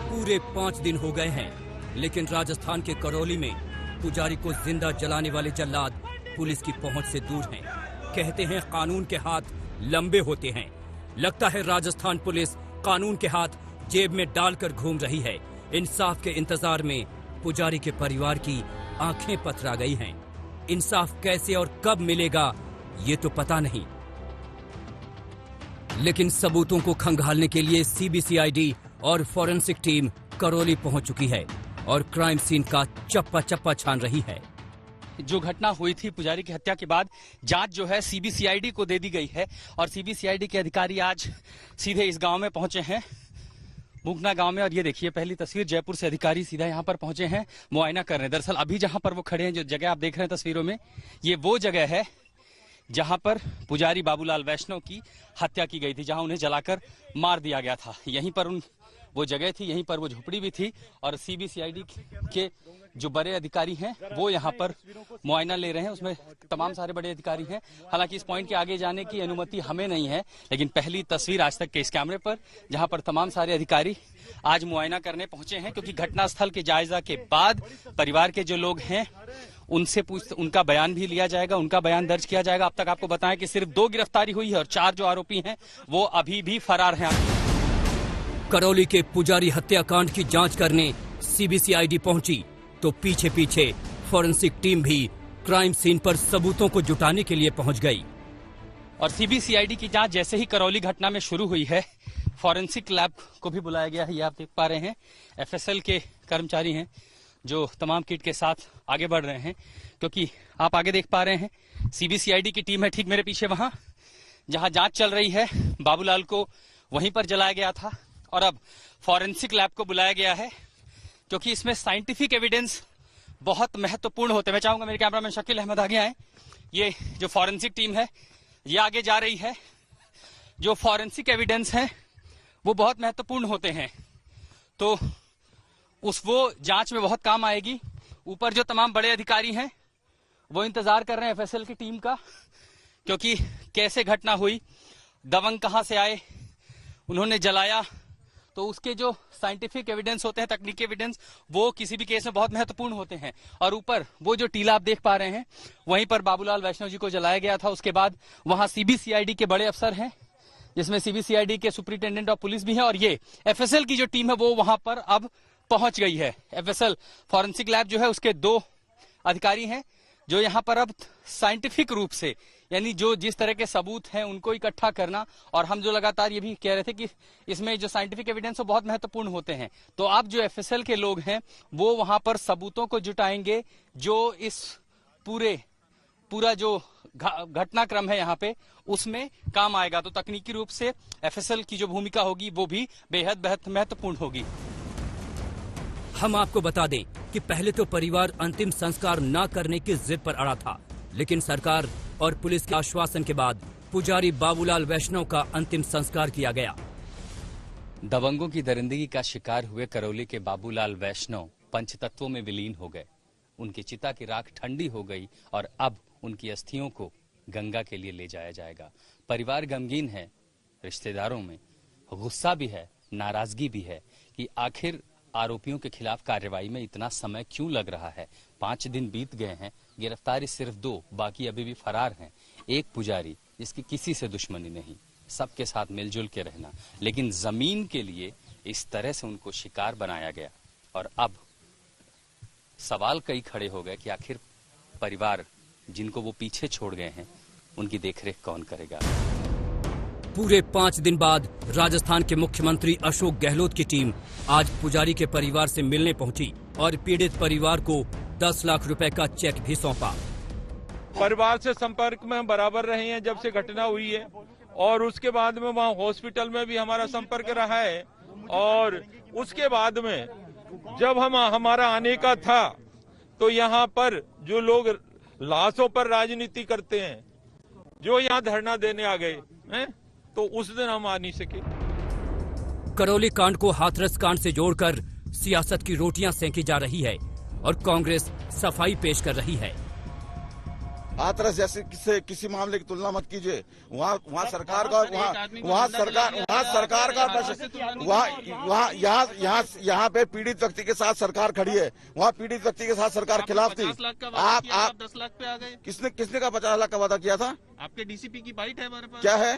पूरे 5 दिन हो गए हैं, लेकिन राजस्थान के करौली में पुजारी को जिंदा जलाने वाले जल्लाद पुलिस की पहुंच से दूर हैं। कहते हैं कानून के हाथ लंबे होते हैं। लगता है राजस्थान पुलिस कानून के हाथ जेब में डालकर घूम रही है। इंसाफ के इंतजार में पुजारी के परिवार की आंखें पथरा गई हैं। इंसाफ कैसे और कब मिलेगा ये तो पता नहीं, लेकिन सबूतों को खंगालने के लिए सीबीसीआईडी और फॉरेंसिक टीम करौली पहुंच चुकी है और क्राइम सीन का चप्पा चप्पा छान रही है। जो घटना हुई थी पुजारी की हत्या के बाद जांच जो है सीबीसीआईडी को दे दी गई है और सीबीसीआईडी के अधिकारी आज सीधे इस गांव में पहुंचे हैं, मुगना गांव में। और ये देखिए पहली तस्वीर, जयपुर से अधिकारी सीधा यहां पर पहुंचे हैं मुआयना करने। दरअसल अभी जहां पर वो खड़े हैं, जो जगह आप देख रहे हैं तस्वीरों में, ये वो जगह है जहां पर पुजारी बाबूलाल वैष्णव की हत्या की गई थी, जहां उन्हें जलाकर मार दिया गया था। यहीं पर वो जगह थी, यहीं पर वो झोपड़ी भी थी और सीबीसीआईडी के जो बड़े अधिकारी हैं वो यहाँ पर मुआयना ले रहे हैं। उसमें तमाम सारे बड़े अधिकारी हैं। हालांकि इस पॉइंट के आगे जाने की अनुमति हमें नहीं है, लेकिन पहली तस्वीर आज तक के इस कैमरे पर, जहां पर तमाम सारे अधिकारी आज मुआयना करने पहुंचे हैं, क्योंकि घटनास्थल के जायजा के बाद परिवार के जो लोग हैं उनसे उनका बयान भी लिया जाएगा, उनका बयान दर्ज किया जाएगा। अब तक आपको बताएं कि सिर्फ 2 गिरफ्तारी हुई है और 4 जो आरोपी हैं वो अभी भी फरार हैं। करौली के पुजारी हत्याकांड की जांच करने सीबीसीआईडी पहुंची तो पीछे पीछे फॉरेंसिक टीम भी क्राइम सीन पर सबूतों को जुटाने के लिए पहुंच गई। और सीबीसीआईडी की जांच जैसे ही करौली घटना में शुरू हुई है, फॉरेंसिक लैब को भी बुलाया गया है। ये आप देख पा रहे हैं एफएसएल के कर्मचारी हैं जो तमाम किट के साथ आगे बढ़ रहे हैं, क्योंकि आप आगे देख पा रहे हैं सीबीसीआईडी की टीम है ठीक मेरे पीछे, वहां जहां जांच चल रही है। बाबूलाल को वहीं पर जलाया गया था और अब फॉरेंसिक लैब को बुलाया गया है, क्योंकि इसमें साइंटिफिक एविडेंस बहुत महत्वपूर्ण होते हैं। मैं चाहूंगा मेरे कैमरामैन शकील अहमद आगे आए। ये जो फॉरेंसिक टीम है ये आगे जा रही है। जो फॉरेंसिक एविडेंस हैं वो बहुत महत्वपूर्ण होते हैं, तो वो जांच में बहुत काम आएगी। ऊपर जो तमाम बड़े अधिकारी हैं वो इंतजार कर रहे हैं एफएसएल की टीम का, क्योंकि कैसे घटना हुई, दबंग कहां से आए, उन्होंने जलाया, तो उसके जो साइंटिफिक एविडेंस होते हैं, तकनीकी एविडेंस, वो किसी भी केस में बहुत महत्वपूर्ण होते हैं। और ऊपर वो जो टीला आप देख पा रहे हैं, वहीं पर बाबूलाल वैष्णव जी को जलाया गया था। उसके बाद वहां सीबीसीआईडी के बड़े अफसर हैं, जिसमें सीबीसीआईडी के सुपरिटेंडेंट ऑफ पुलिस भी है, और ये एफएसएल की जो टीम है वो वहां पर अब पहुंच गई है। एफएसएल फॉरेंसिक लैब जो है उसके 2 अधिकारी हैं जो यहाँ पर अब साइंटिफिक रूप से, यानी जो जिस तरह के सबूत हैं उनको इकट्ठा करना, और हम जो लगातार ये भी कह रहे थे कि इसमें जो साइंटिफिक एविडेंस वो बहुत महत्वपूर्ण होते हैं, तो अब जो एफएसएल के लोग हैं वो वहां पर सबूतों को जुटाएंगे जो इस पूरा जो घटनाक्रम है यहाँ पे उसमें काम आएगा। तो तकनीकी रूप से एफएसएल की जो भूमिका होगी वो भी बेहद महत्वपूर्ण होगी। हम आपको बता दें कि पहले तो परिवार अंतिम संस्कार न करने की जिद पर अड़ा था, लेकिन सरकार और पुलिस के आश्वासन के बाद पुजारी बाबूलाल वैष्णव का अंतिम संस्कार किया गया। दबंगों की दरिंदगी का शिकार हुए करौली के बाबूलाल वैष्णव पंचतत्वों में विलीन हो गए। उनकी चिता की राख ठंडी हो गई और अब उनकी अस्थियों को गंगा के लिए ले जाया जाएगा। परिवार गमगीन है, रिश्तेदारों में गुस्सा भी है, नाराजगी भी है कि आखिर आरोपियों के खिलाफ कार्रवाई में इतना समय क्यों लग रहा है। 5 दिन बीत गए हैं, गिरफ्तारी सिर्फ 2, बाकी अभी भी फरार हैं। एक पुजारी जिसकी किसी से दुश्मनी नहीं, सबके साथ मिलजुल के रहना, लेकिन जमीन के लिए इस तरह से उनको शिकार बनाया गया। और अब सवाल कई खड़े हो गए कि आखिर परिवार जिनको वो पीछे छोड़ गए हैं उनकी देखरेख कौन करेगा। पूरे 5 दिन बाद राजस्थान के मुख्यमंत्री अशोक गहलोत की टीम आज पुजारी के परिवार से मिलने पहुंची और पीड़ित परिवार को 10 लाख रुपए का चेक भी सौंपा। परिवार से संपर्क में हम बराबर रहे हैं जब से घटना हुई है, और उसके बाद में वहाँ हॉस्पिटल में भी हमारा संपर्क रहा है, और उसके बाद में जब हमारा आने का था तो यहाँ पर जो लोग लाशों पर राजनीति करते हैं, जो यहाँ धरना देने आ गए हैं, तो उस दिन हम आ नहीं सके। करौली कांड को हाथरस कांड से जोड़कर सियासत की रोटियां सेंकी जा रही है और कांग्रेस सफाई पेश कर रही है। हाथरस जैसे किसी मामले की तुलना मत कीजिए। वहाँ सरकार का यहाँ पे पीड़ित व्यक्ति के साथ सरकार खड़ी है, वहाँ पीड़ित व्यक्ति के साथ सरकार खिलाफ थी। आप 10 लाख पे आ गए। किसने का 50 लाख का वादा किया था? आपके डीसीपी की बाइट है हमारे पास। क्या है?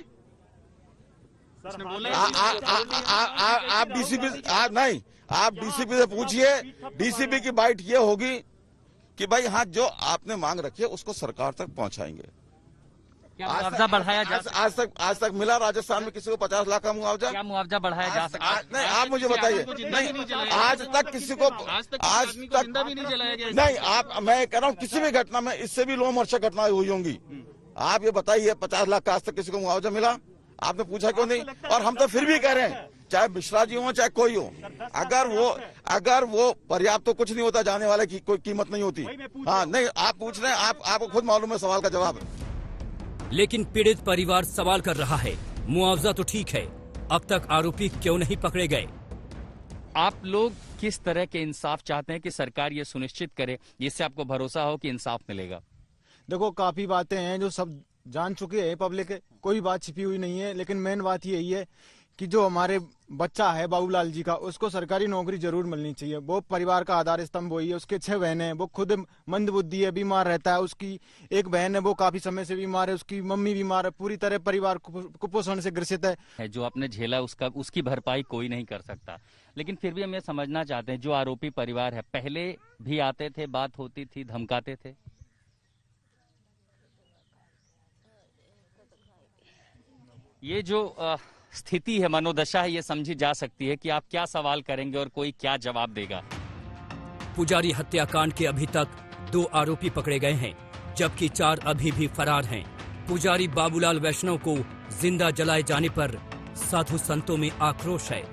आप डीसीपी नहीं, आप डीसीपी से पूछिए। डीसीपी की बाइट ये होगी कि भाई हाँ, जो आपने मांग रखी है उसको सरकार तक पहुंचाएंगे। क्या मुआवजा बढ़ाया जा सकता? आज तक मिला राजस्थान में किसी को 50 लाख का मुआवजा? क्या मुआवजा बढ़ाया जा सकता? नहीं, आप मुझे बताइए। नहीं, आज तक किसी को आज तक जिंदा भी नहीं जलाया गया। नहीं, मैं कह रहा हूँ किसी भी घटना में इससे भी लोमहर्षक घटनाएं हुई होंगी। आप ये बताइए 50 लाख का आज तक किसी को मुआवजा मिला? आपने पूछा क्यों नहीं? और हम तो फिर भी कह रहे हैं, चाहे मिश्रा जी हो चाहे कोई हो, अगर वो पर्याप्त तो कुछ नहीं होता, जाने वाले की कोई कीमत नहीं होती। हाँ, नहीं, आप पूछ रहे हैं, आपको खुद मालूम है सवाल का जवाब है। लेकिन पीड़ित परिवार सवाल कर रहा है, मुआवजा तो ठीक है, अब तक आरोपी क्यों नहीं पकड़े गए? आप लोग किस तरह के इंसाफ चाहते हैं कि सरकार ये सुनिश्चित करे जिससे आपको भरोसा हो कि इंसाफ मिलेगा? देखो, काफी बातें हैं जो सब जान चुके हैं पब्लिक, कोई बात छिपी हुई नहीं है। लेकिन मेन बात यही है कि जो हमारे बच्चा है बाबूलाल जी का, उसको सरकारी नौकरी जरूर मिलनी चाहिए। वो परिवार का आधार स्तंभ वही है। उसके 6 बहनें हैं, वो खुद मंदबुद्धि है, बीमार रहता है। उसकी एक बहन है, वो काफी समय से बीमार है, उसकी मम्मी बीमार है। पूरी तरह परिवार कुपोषण से ग्रसित है। जो आपने झेला उसकी भरपाई कोई नहीं कर सकता। लेकिन फिर भी हम ये समझना चाहते हैं, जो आरोपी परिवार है, पहले भी आते थे, बात होती थी, धमकाते थे? ये जो स्थिति है, मनोदशा है, ये समझी जा सकती है कि आप क्या सवाल करेंगे और कोई क्या जवाब देगा। पुजारी हत्याकांड के अभी तक 2 आरोपी पकड़े गए हैं, जबकि 4 अभी भी फरार हैं। पुजारी बाबूलाल वैष्णव को जिंदा जलाए जाने पर साधु संतों में आक्रोश है।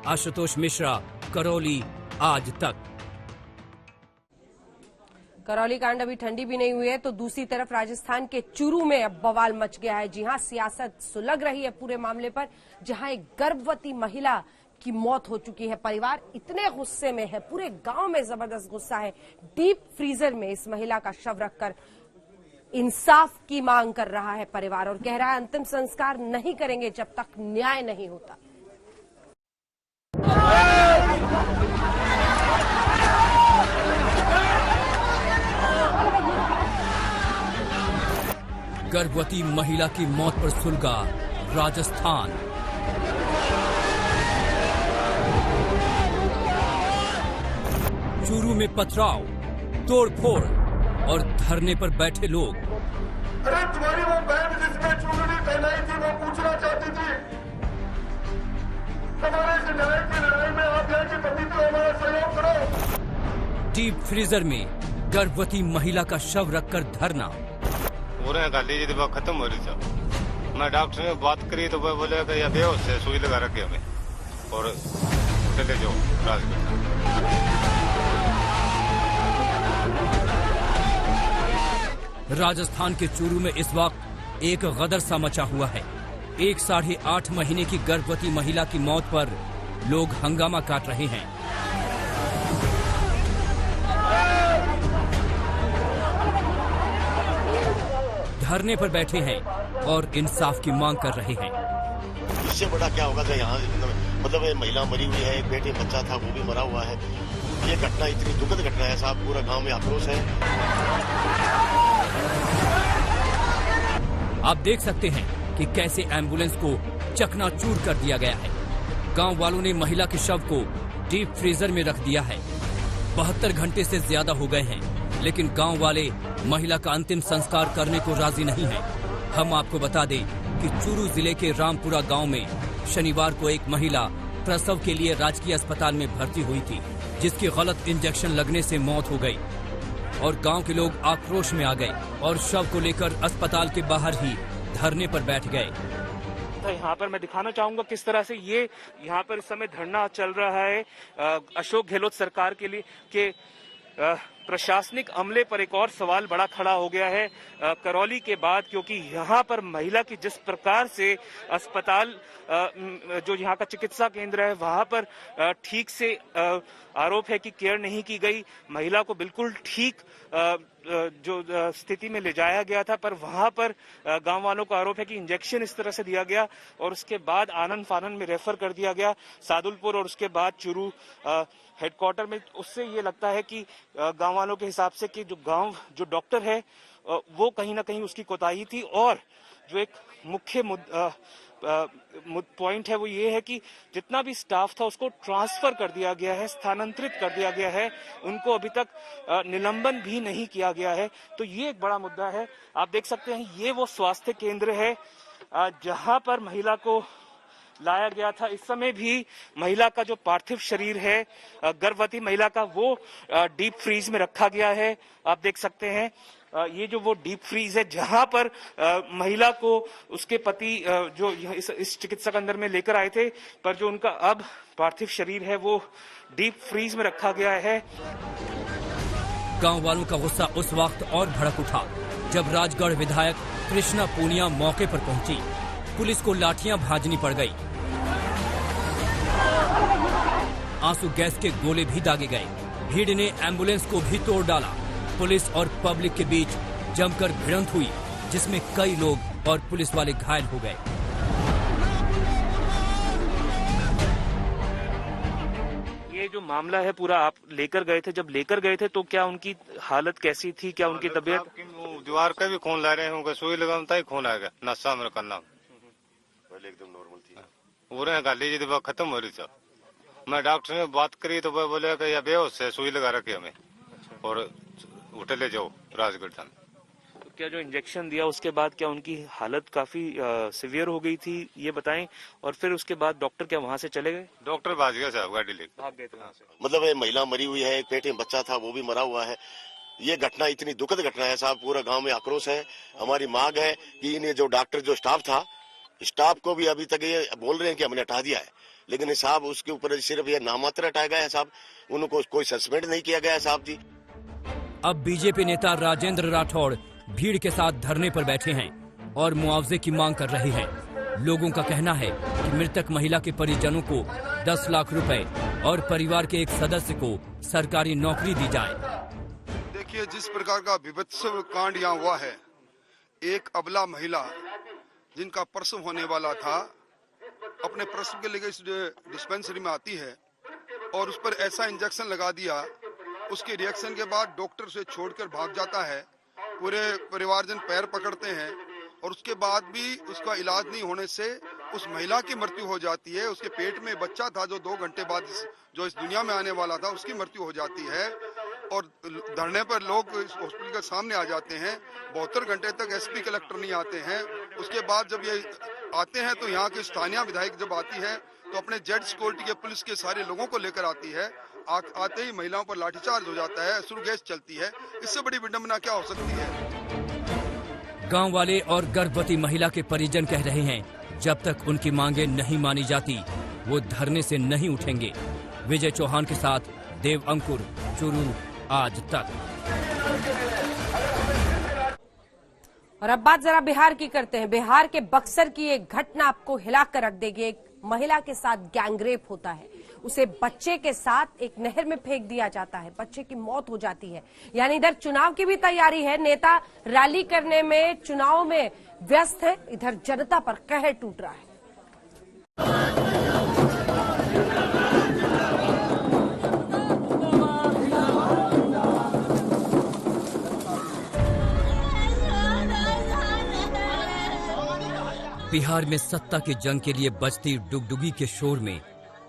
आशुतोष मिश्रा, करौली, आज तक। करौली कांड अभी ठंडी भी नहीं हुई है तो दूसरी तरफ राजस्थान के चूरू में अब बवाल मच गया है। जी हां, सियासत सुलग रही है पूरे मामले पर, जहां एक गर्भवती महिला की मौत हो चुकी है। परिवार इतने गुस्से में है, पूरे गांव में जबरदस्त गुस्सा है। डीप फ्रीजर में इस महिला का शव रखकर इंसाफ की मांग कर रहा है परिवार और कह रहा है अंतिम संस्कार नहीं करेंगे जब तक न्याय नहीं होता। गर्भवती महिला की मौत पर सुलगा राजस्थान। चूरू में पथराव, तोड़फोड़ और धरने पर बैठे लोग। अरे तुम्हारी वो बहन जिसने चुनरी पहनाई थी वो पूछना चाहती थी, हमारे से न्याय की लड़ाई में आप जाके पति को हमारा सहयोग करो। डीप फ्रीजर में गर्भवती महिला का शव रखकर धरना। पूरे गाली जी बात खत्म हो रही थी। मैं डॉक्टर ने बात करी तो वह बोले कि यह बेहोश है, सुई लगा रखे हमें और चले जाओ राजगढ़। राजस्थान के चूरू में इस वक्त एक गदर सा मचा हुआ है। एक 8.5 महीने की गर्भवती महिला की मौत पर लोग हंगामा काट रहे हैं। धरने पर बैठे हैं और इंसाफ की मांग कर रहे हैं। इससे बड़ा क्या होगा कि यहाँ मतलब ये महिला मरी हुई है, एक बेटे बच्चा था वो भी मरा हुआ है। ये घटना इतनी दुखद घटना है साहब, पूरा गांव में आक्रोश है। आप देख सकते हैं कि कैसे एम्बुलेंस को चकनाचूर कर दिया गया है। गांव वालों ने महिला के शव को डीप फ्रीजर में रख दिया है। 72 घंटे से ज्यादा हो गए हैं, लेकिन गांव वाले महिला का अंतिम संस्कार करने को राजी नहीं हैं। हम आपको बता दें कि चूरू जिले के रामपुरा गांव में शनिवार को एक महिला प्रसव के लिए राजकीय अस्पताल में भर्ती हुई थी, जिसकी गलत इंजेक्शन लगने से मौत हो गई और गांव के लोग आक्रोश में आ गए और शव को लेकर अस्पताल के बाहर ही धरने पर बैठ गए। तो यहाँ पर मैं दिखाना चाहूंगा किस तरह से ये यहाँ पर इस समय धरना चल रहा है अशोक गहलोत सरकार के लिए कि प्रशासनिक अमले पर एक और सवाल बड़ा खड़ा हो गया है करौली के बाद, क्योंकि यहाँ पर महिला की जिस प्रकार से अस्पताल जो यहाँ का चिकित्सा केंद्र है वहां पर ठीक से आरोप है कि केयर नहीं की गई। महिला को बिल्कुल ठीक जो स्थिति में ले जाया गया था, पर वहां पर गांव वालों का आरोप है कि इंजेक्शन इस तरह से दिया गया और उसके बाद आनंद फानन में रेफर कर दिया गया सादुलपुर और उसके बाद चुरू हेडक्वार्टर में। उससे ये लगता है कि गांव वालों के हिसाब से कि जो डॉक्टर है वो कहीं ना कहीं उसकी कोताही थी। और जो एक मुख्य पॉइंट है वो ये है कि जितना भी स्टाफ था उसको ट्रांसफर कर दिया गया है, स्थानांतरित कर दिया गया है, उनको अभी तक निलंबन भी नहीं किया गया है। तो ये एक बड़ा मुद्दा है। आप देख सकते हैं ये वो स्वास्थ्य केंद्र है जहां पर महिला को लाया गया था। इस समय भी महिला का जो पार्थिव शरीर है गर्भवती महिला का वो डीप फ्रीज में रखा गया है। आप देख सकते हैं ये जो वो डीप फ्रीज है जहां पर महिला को उसके पति जो इस चिकित्सक अंदर में लेकर आए थे, पर जो उनका अब पार्थिव शरीर है वो डीप फ्रीज में रखा गया है। गांव वालों का गुस्सा उस वक्त और भड़क उठा जब राजगढ़ विधायक कृष्णा पूनिया मौके पर पहुंची। पुलिस को लाठियां भाजनी पड़ गई, आंसू गैस के गोले भी दागे गए। भीड़ ने एम्बुलेंस को भी तोड़ डाला। पुलिस और पब्लिक के बीच जमकर भिड़ंत हुई जिसमें कई लोग और पुलिस वाले घायल हो गए। ये जो मामला है पूरा आप लेकर गए थे, जब लेकर गए थे तो क्या उनकी हालत कैसी थी, क्या उनकी तबीयत? दीवार का भी खून ला रहे हैं, सुई लगाता ही खून आ गया, नशा मेरा करना पहले एकदम नॉर्मल थी। पूरे गाली जी दबा खत्म हो रही था। मैं डॉक्टर ने बात करी तो वो बोले कि यह बेहोश है, सुई लगा रखी हमें और उठे ले जाओ राजगढ़ जान। तो क्या जो इंजेक्शन दिया उसके बाद क्या उनकी हालत काफी सीवियर हो गई थी ये बताएं, और फिर उसके बाद डॉक्टर क्या वहां से चले गए? डॉक्टर भाग गया साहब, गाड़ी लेकर भाग गए थे वहां से। मतलब ये महिला मरी हुई है, एक पेट में बच्चा था वो भी मरा हुआ है। ये घटना इतनी दुखद घटना है साहब, पूरा गांव में आक्रोश है। हमारी मांग है कि इन्हें जो डॉक्टर जो स्टाफ था, स्टाफ को भी अभी तक ये बोल रहे हैं कि हमने हटा दिया है, लेकिन साहब उसके ऊपर सिर्फ ये नामात्र हटाया गया है साहब, उनको कोई सस्पेंड नहीं किया गया है साहब जी। अब बीजेपी नेता राजेंद्र राठौड़ भीड़ के साथ धरने पर बैठे हैं और मुआवजे की मांग कर रहे हैं। लोगों का कहना है कि मृतक महिला के परिजनों को 10 लाख रुपए और परिवार के एक सदस्य को सरकारी नौकरी दी जाए। देखिए, जिस प्रकार का विभत्स कांड यहाँ हुआ है, एक अबला महिला जिनका प्रसव होने वाला था अपने प्रसव के लिए इस डिस्पेंसरी में आती है और उस पर ऐसा इंजेक्शन लगा दिया, उसके रिएक्शन के बाद डॉक्टर उसे छोड़कर भाग जाता है। पूरे परिवारजन पैर पकड़ते हैं और उसके बाद भी उसका इलाज नहीं होने से उस महिला की मृत्यु हो जाती है। उसके पेट में बच्चा था जो 2 घंटे बाद जो इस दुनिया में आने वाला था, उसकी मृत्यु हो जाती है। और धरने पर लोग इस हॉस्पिटल के सामने आ जाते हैं, 72 घंटे तक एसपी कलेक्टर नहीं आते हैं। उसके बाद जब ये आते हैं तो यहाँ के स्थानीय विधायक जब आती है तो अपने जेड सिक्योरिटी के पुलिस के सारे लोगों को लेकर आती है। आते ही महिलाओं पर लाठीचार्ज हो जाता है, अश्रु गैस चलती है। इससे बड़ी विडंबना क्या हो सकती है? गांव वाले और गर्भवती महिला के परिजन कह रहे हैं जब तक उनकी मांगे नहीं मानी जाती वो धरने से नहीं उठेंगे। विजय चौहान के साथ देव अंकुर, चुरू, आज तक। और अब बात जरा बिहार की करते हैं। बिहार के बक्सर की एक घटना आपको हिलाकर रख देगी। एक महिला के साथ गैंगरेप होता है, उसे बच्चे के साथ एक नहर में फेंक दिया जाता है, बच्चे की मौत हो जाती है। यानी इधर चुनाव की भी तैयारी है, नेता रैली करने में, चुनाव में व्यस्त है, इधर जनता पर कहर टूट रहा है। बिहार में सत्ता की जंग के लिए बजती डुगडुगी के शोर में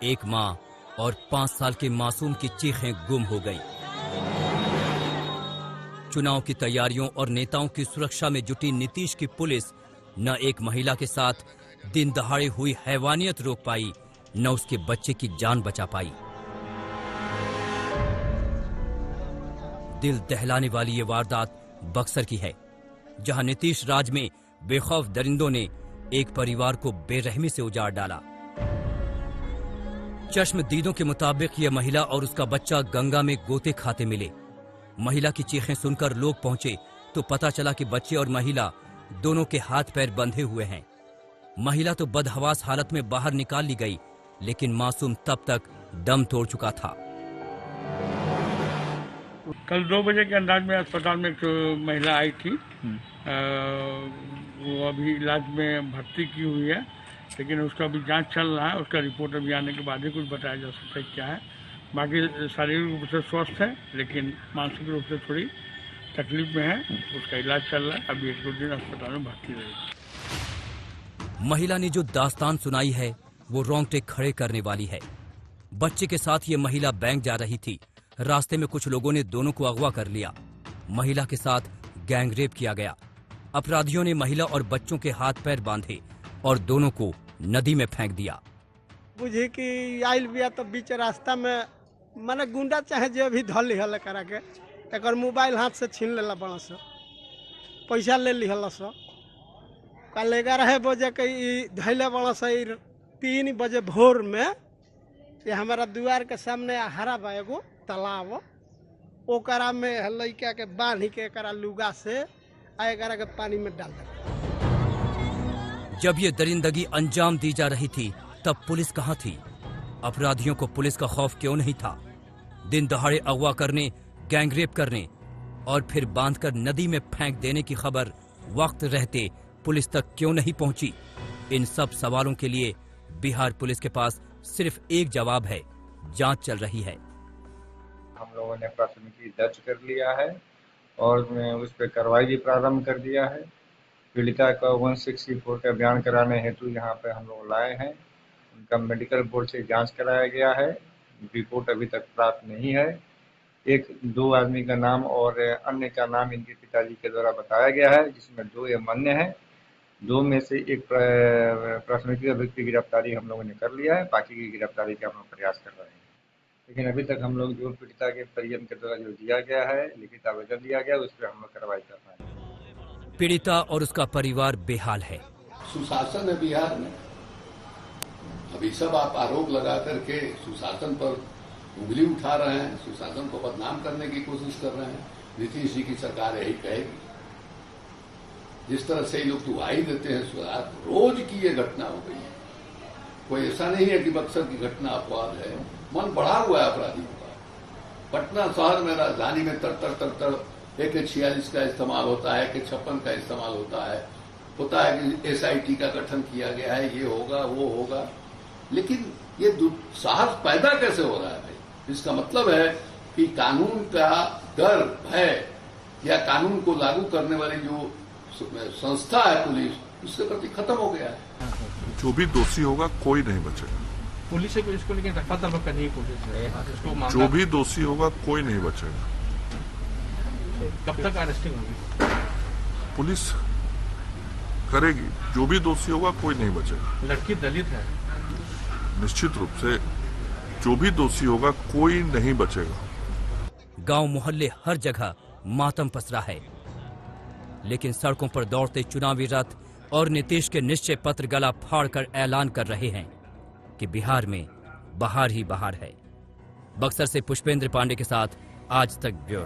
एक मां और 5 साल के मासूम की चीखें गुम हो गईं। चुनाव की तैयारियों और नेताओं की सुरक्षा में जुटी नीतीश की पुलिस न एक महिला के साथ दिन दहाड़े हुई हैवानियत रोक पाई, न उसके बच्चे की जान बचा पाई। दिल दहलाने वाली ये वारदात बक्सर की है, जहां नीतीश राज में बेखौफ दरिंदों ने एक परिवार को बेरहमी से उजाड़ डाला। चश्मदीदों के मुताबिक यह महिला और उसका बच्चा गंगा में गोते खाते मिले। महिला की चीखें सुनकर लोग पहुंचे तो पता चला कि बच्चे और महिला दोनों के हाथ पैर बंधे हुए हैं। महिला तो बदहवास हालत में बाहर निकाल ली गई, लेकिन मासूम तब तक दम तोड़ चुका था। कल 2 बजे के अंदाज में अस्पताल में एक महिला आई थी। वो अभी इलाज में भर्ती की हुई है, लेकिन उसका अभी जांच चल रहा है। उसका रिपोर्ट अभी आने के बाद ही कुछ बताया जा सकता है क्या है। बाकी शारीरिक रूप से स्वस्थ है, लेकिन मानसिक रूप से थोड़ी तकलीफ में है। उसका इलाज चल रहा है, अभी 1-2 दिन अस्पताल में भर्ती रहेगी। महिला ने जो दास्तान सुनाई है वो रोंगटे खड़े करने वाली है। बच्चे के साथ ये महिला बैंक जा रही थी। रास्ते में कुछ लोगों ने दोनों को अगवा कर लिया। महिला के साथ गैंगरेप किया गया। अपराधियों ने महिला और बच्चों के हाथ पैर बांधे और दोनों को नदी में फेंक दिया। बुझी कि आइल बिया तो बीच रास्ता में माने गुंडा चाहे जो भी धल लिहल करा के एक मोबाइल हाथ से छीन लेला, बड़ा सा पैसा ले लिहल। कल 11 बजे के धैले बड़ा सा 3 बजे भोर में ये हमारा द्वार के सामने हरा बा एगो तालाब, ओकरा में लड़का के बांध के एकरा लुगा से एकरा के पानी में डाल दिया। जब ये दरिंदगी अंजाम दी जा रही थी तब पुलिस कहाँ थी? अपराधियों को पुलिस का खौफ क्यों नहीं था? दिन दहाड़े अगवा करने, गैंगरेप करने और फिर बांधकर नदी में फेंक देने की खबर वक्त रहते पुलिस तक क्यों नहीं पहुंची? इन सब सवालों के लिए बिहार पुलिस के पास सिर्फ एक जवाब है, जांच चल रही है। हम लोगों ने प्राथमिकी दर्ज कर लिया है और उस पर कार्रवाई भी प्रारंभ कर दिया है। पीड़िता का 164 का बयान कराने हेतु यहाँ पे हम लोग लाए हैं। उनका मेडिकल बोर्ड से जांच कराया गया है, रिपोर्ट अभी तक प्राप्त नहीं है। 1-2 आदमी का नाम और अन्य का नाम इनके पिताजी के द्वारा बताया गया है, जिसमें 2 ये मान्य है। 2 में से एक प्राथमिकी अभियुक्त की गिरफ्तारी हम लोगों ने कर लिया है, बाकी की गिरफ्तारी का हम लोग प्रयास कर रहे हैं। लेकिन अभी तक हम लोग जो पीड़िता के परिजन के द्वारा जो दिया गया है, लिखित आवेदन दिया गया, उस पर हम लोग कार्रवाई कर रहे हैं। पीड़िता और उसका परिवार बेहाल है। सुशासन है बिहार में। अभी सब आप आरोप लगा करके सुशासन पर उंगली उठा रहे हैं, सुशासन को बदनाम करने की कोशिश कर रहे हैं। नीतीश जी की सरकार यही कहेगी। जिस तरह से लोग दुहाई देते हैं सुधार, रोज की ये घटना हो गई है। कोई ऐसा नहीं है कि बक्सर की घटना अपवाद है, मन बढ़ा हुआ है अपराधियों का। पटना शहर में, राजधानी में तर AK-46 का इस्तेमाल होता है, AK-56 का इस्तेमाल होता है कि SIT का गठन किया गया है, ये होगा वो होगा। लेकिन ये साहस पैदा कैसे हो रहा है भाई? इसका मतलब है कि कानून का डर, भय या कानून को लागू करने वाली जो संस्था है पुलिस, उसके प्रति खत्म हो गया है। जो भी दोषी होगा कोई नहीं बचेगा। पुलिस से इसको लेकर रफा दफा करनी कोशिश, जो भी दोषी होगा कोई नहीं बचेगा। कब तक अरेस्टिंग होगी? पुलिस करेगी, जो भी दोषी होगा कोई नहीं बचेगा। लड़की दलित है, निश्चित रूप से जो भी दोषी होगा कोई नहीं बचेगा। गांव मोहल्ले हर जगह मातम पसरा है, लेकिन सड़कों पर दौड़ते चुनावी रथ और नीतीश के निश्चय पत्र गला फाड़कर ऐलान कर रहे हैं कि बिहार में बहार ही बहार है। बक्सर से पुष्पेंद्र पांडे के साथ आज तक ब्यूरो।